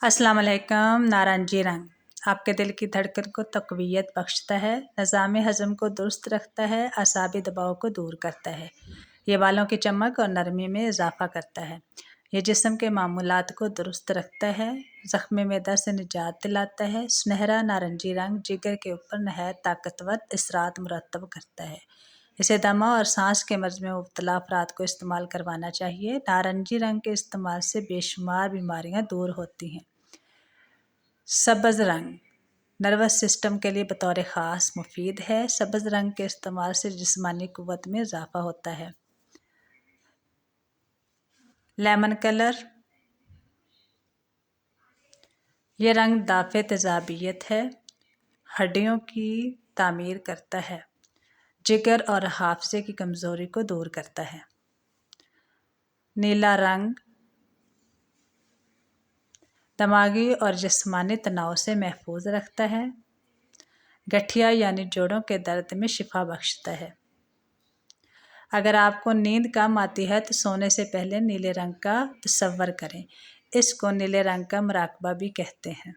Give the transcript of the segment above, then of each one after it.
अस्सलाम वालेकुम। नारंगी रंग आपके दिल की धड़कन को तक़वियत बख्शता है, निज़ाम हज़म को दुरुस्त रखता है, असाबी दबाव को दूर करता है। ये बालों की चमक और नरमी में इजाफ़ा करता है। ये जिस्म के मामूलात को दुरुस्त रखता है, ज़ख्म मैदा से निजात दिलाता है। सुनहरा नारंगी रंग जिगर के ऊपर नहायत ताकतवर असरात मुरतब करता है। इसे दमा और सांस के मर्ज़ में मुब्तला अफराद को इस्तेमाल करवाना चाहिए। नारंगी रंग के इस्तेमाल से बेशुमार बीमारियां दूर होती हैं। सब्ज़ रंग नर्वस सिस्टम के लिए बतौर ख़ास मुफीद है। सब्ज़ रंग के इस्तेमाल से जिस्मानी क़ुव्वत में इजाफ़ा होता है। लेमन कलर ये रंग दाफ़े तेज़ाबियत है, हड्डियों की तामीर करता है, जिगर और हाफ़ज़े की कमज़ोरी को दूर करता है। नीला रंग दिमागी और जिस्मानी तनाव से महफूज रखता है, गठिया यानी जोड़ों के दर्द में शिफा बख्शता है। अगर आपको नींद कम आती है तो सोने से पहले नीले रंग का तसव्वुर करें। इसको नीले रंग का मुराकबा भी कहते हैं।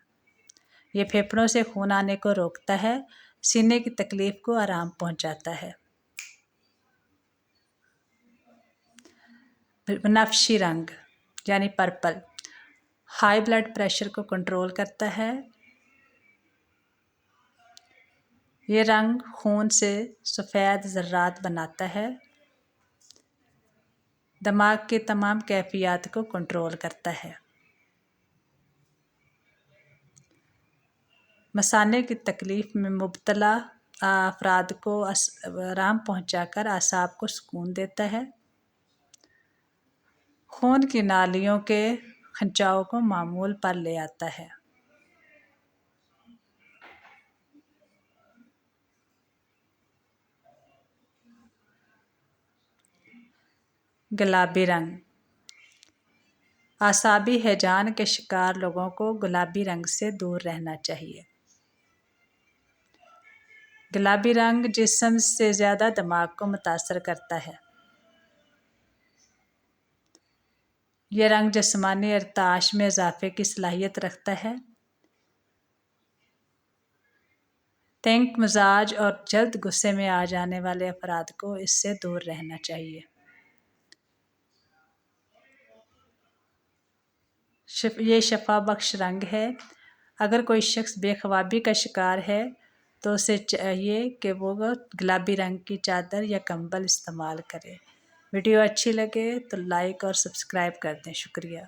ये फेफड़ों से खून आने को रोकता है, सीने की तकलीफ को आराम पहुंचाता है। बनफशी रंग यानी पर्पल हाई ब्लड प्रेशर को कंट्रोल करता है। ये रंग खून से सफ़ेद ज़र्रात बनाता है, दिमाग की तमाम कैफियत को कंट्रोल करता है। मसाने की तकलीफ़ में मुब्तला अफराद को आराम पहुंचाकर आसाब को सुकून देता है। खून की नालियों के खिंचाव को मामूल पर ले आता है। गुलाबी रंग आसाबी हैजान के शिकार लोगों को गुलाबी रंग से दूर रहना चाहिए। गुलाबी रंग जिस्म से ज़्यादा दिमाग को मुतासर करता है। यह रंग जिस्मानी इर्ताश में इजाफे की सलाहियत रखता है। तंग मिजाज और जल्द गुस्से में आ जाने वाले अफराद को इससे दूर रहना चाहिए। ये शफा बख्श रंग है। अगर कोई शख्स बेख्वाबी का शिकार है तो उसे चाहिए कि वो गुलाबी रंग की चादर या कंबल इस्तेमाल करे। वीडियो अच्छी लगे तो लाइक और सब्सक्राइब कर दें। शुक्रिया।